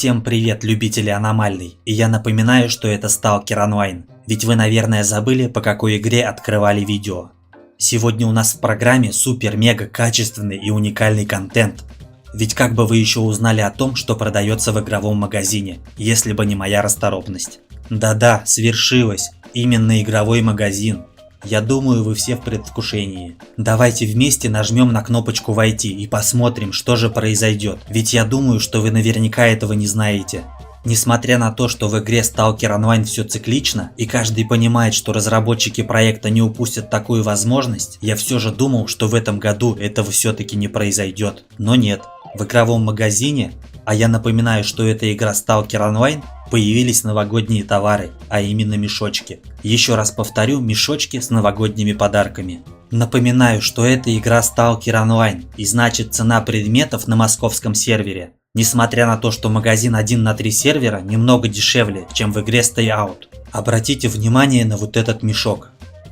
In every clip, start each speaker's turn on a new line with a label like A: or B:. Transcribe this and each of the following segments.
A: Всем привет, любители аномалий, и я напоминаю, что это Stalker Online, ведь вы, наверное, забыли, по какой игре открывали видео. Сегодня у нас в программе супер-мега качественный и уникальный контент. Ведь как бы вы еще узнали о том, что продается в игровом магазине, если бы не моя расторопность. Да-да, свершилось, именно игровой магазин. Я думаю, вы все в предвкушении. Давайте вместе нажмем на кнопочку «Войти» и посмотрим, что же произойдет. Ведь я думаю, что вы наверняка этого не знаете. Несмотря на то, что в игре Stalker Online все циклично, и каждый понимает, что разработчики проекта не упустят такую возможность, я все же думал, что в этом году этого все-таки не произойдет. Но нет. В игровом магазине, а я напоминаю, что это игра Stalker Online, появились новогодние товары, а именно мешочки. Еще раз повторю, мешочки с новогодними подарками. Напоминаю, что это игра Stalker Online, и значит цена предметов на московском сервере, несмотря на то, что магазин 1 на 3 сервера, немного дешевле, чем в игре Stay Out. Обратите внимание на вот этот мешок.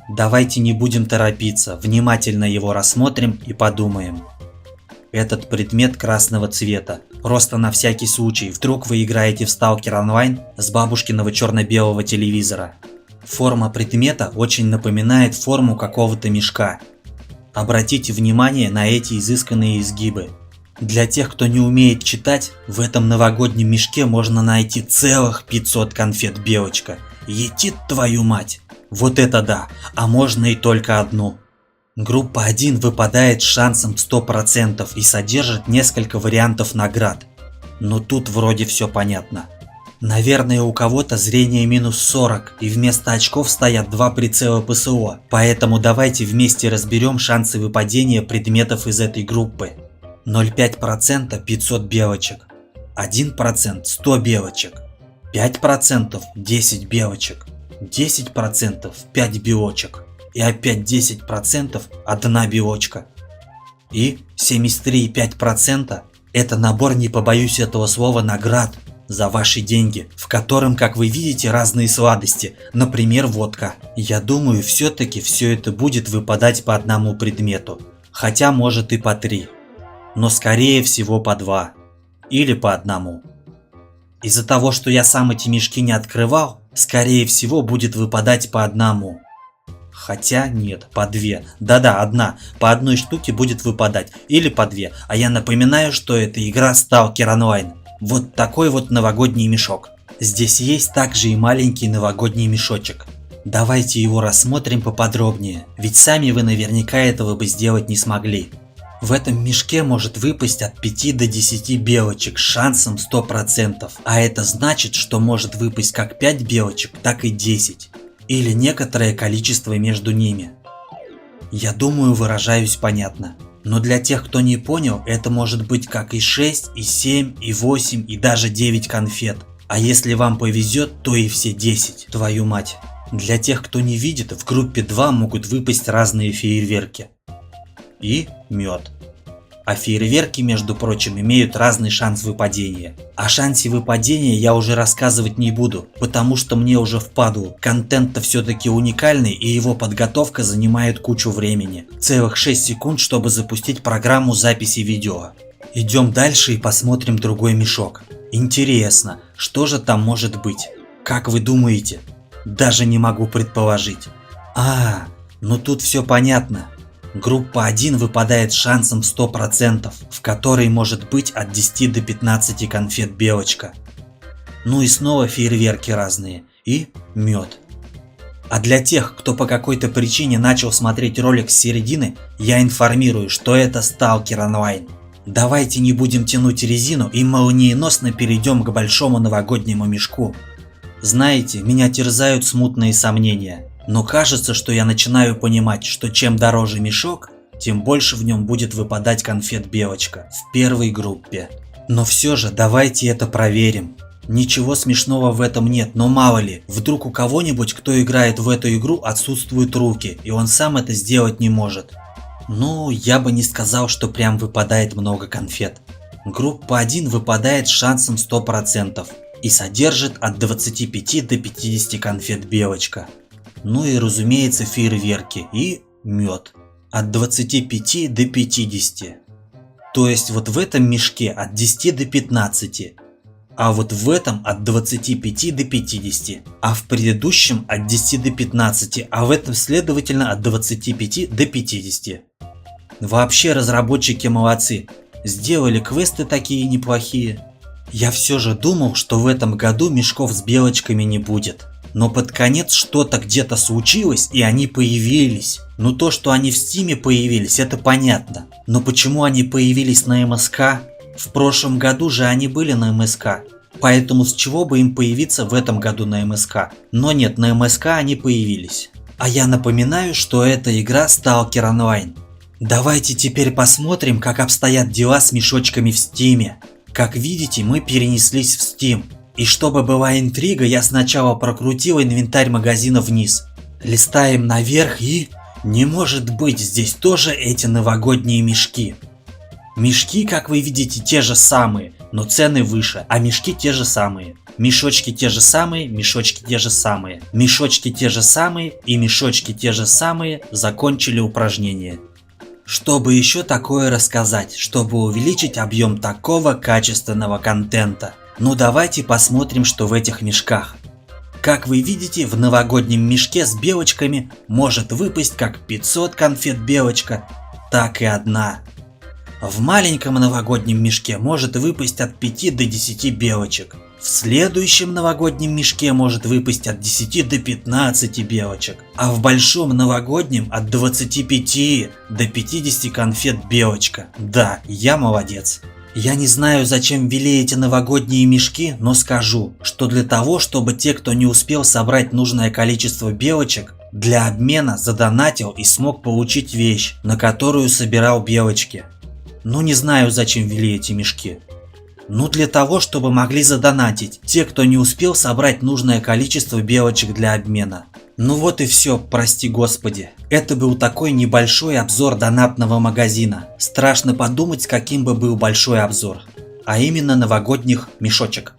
A: Давайте не будем торопиться, внимательно его рассмотрим и подумаем. Этот предмет красного цвета. Просто на всякий случай, вдруг вы играете в Stalker Online с бабушкиного черно-белого телевизора. Форма предмета очень напоминает форму какого-то мешка. Обратите внимание на эти изысканные изгибы. Для тех, кто не умеет читать, в этом новогоднем мешке можно найти целых 500 конфет Белочка. Етит твою мать! Вот это да! А можно и только одну. Группа 1 выпадает с шансом 100% и содержит несколько вариантов наград. Но тут вроде все понятно. Наверное, у кого-то зрение минус 40 и вместо очков стоят два прицела ПСО, поэтому давайте вместе разберем шансы выпадения предметов из этой группы. 0,5% 500 белочек, 1% 100 белочек, 5% 10 белочек, 10% 5 белочек. И опять 10% одна белочка. И 73,5% это набор, не побоюсь этого слова, наград за ваши деньги, в котором, как вы видите, разные сладости, например, водка. Я думаю, все-таки все это будет выпадать по одному предмету, хотя может и по 3, но скорее всего по 2 или по одному. Из-за того, что я сам эти мешки не открывал, скорее всего будет выпадать по одному. Хотя нет, по 2. Да-да, одна. По одной штуке будет выпадать. Или по 2. А я напоминаю, что это игра Stalker Online. Вот такой вот новогодний мешок. Здесь есть также и маленький новогодний мешочек. Давайте его рассмотрим поподробнее. Ведь сами вы наверняка этого бы сделать не смогли. В этом мешке может выпасть от 5 до 10 белочек с шансом 100%. А это значит, что может выпасть как 5 белочек, так и 10. Или некоторое количество между ними. Я думаю, выражаюсь понятно. Но для тех, кто не понял, это может быть как и 6, и 7, и 8, и даже 9 конфет. А если вам повезет, то и все 10, твою мать. Для тех, кто не видит, в группе 2 могут выпасть разные фейерверки. И мед. А фейерверки, между прочим, имеют разный шанс выпадения. О шансе выпадения я уже рассказывать не буду, потому что мне уже впадло. Контент-то все-таки уникальный, и его подготовка занимает кучу времени. Целых 6 секунд, чтобы запустить программу записи видео. Идем дальше и посмотрим другой мешок. Интересно, что же там может быть? Как вы думаете? Даже не могу предположить. Ну тут все понятно. Группа 1 выпадает с шансом 100%, в которой может быть от 10 до 15 конфет Белочка. Ну и снова фейерверки разные. И мед. А для тех, кто по какой-то причине начал смотреть ролик с середины, я информирую, что это Stalker Online. Давайте не будем тянуть резину и молниеносно перейдем к большому новогоднему мешку. Знаете, меня терзают смутные сомнения. Но кажется, что я начинаю понимать, что чем дороже мешок, тем больше в нем будет выпадать конфет Белочка в первой группе. Но все же давайте это проверим. Ничего смешного в этом нет, но мало ли, вдруг у кого-нибудь, кто играет в эту игру, отсутствуют руки, и он сам это сделать не может. Ну, я бы не сказал, что прям выпадает много конфет. Группа 1 выпадает с шансом 100% и содержит от 25 до 50 конфет Белочка. Ну и разумеется фейерверки и мед от 25 до 50. То есть вот в этом мешке от 10 до 15. А вот в этом от 25 до 50, а в предыдущем от 10 до 15, а в этом следовательно от 25 до 50. Вообще разработчики молодцы, сделали квесты такие неплохие. Я все же думал, что в этом году мешков с белочками не будет. Но под конец что-то где-то случилось, и они появились. Ну то, что они в Стиме появились, это понятно. Но почему они появились на МСК? В прошлом году же они были на МСК. Поэтому с чего бы им появиться в этом году на МСК? Но нет, на МСК они появились. А я напоминаю, что это игра Stalker Online. Давайте теперь посмотрим, как обстоят дела с мешочками в Стиме. Как видите, мы перенеслись в Steam. И чтобы была интрига, я сначала прокрутил инвентарь магазина вниз. Листаем наверх и... Не может быть, здесь тоже эти новогодние мешки. Мешки, как вы видите, те же самые, но цены выше, а мешки те же самые. Мешочки те же самые, мешочки те же самые. Мешочки те же самые и мешочки те же самые. Закончили упражнение. Чтобы еще такое рассказать, чтобы увеличить объем такого качественного контента? Ну давайте посмотрим, что в этих мешках. Как вы видите, в новогоднем мешке с белочками может выпасть как 500 конфет белочка, так и одна. В маленьком новогоднем мешке может выпасть от 5 до 10 белочек. В следующем новогоднем мешке может выпасть от 10 до 15 белочек. А в большом новогоднем от 25 до 50 конфет белочка. Да, я молодец. Я не знаю, зачем ввели эти новогодние мешки, но скажу, что для того, чтобы те, кто не успел собрать нужное количество белочек, для обмена задонатил и смог получить вещь, на которую собирал белочки. Ну не знаю, зачем ввели эти мешки. Ну для того, чтобы могли задонатить те, кто не успел собрать нужное количество белочек для обмена. Ну вот и все, прости господи. Это был такой небольшой обзор донатного магазина. Страшно подумать, каким бы был большой обзор. А именно новогодних мешочек.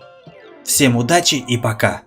A: Всем удачи и пока.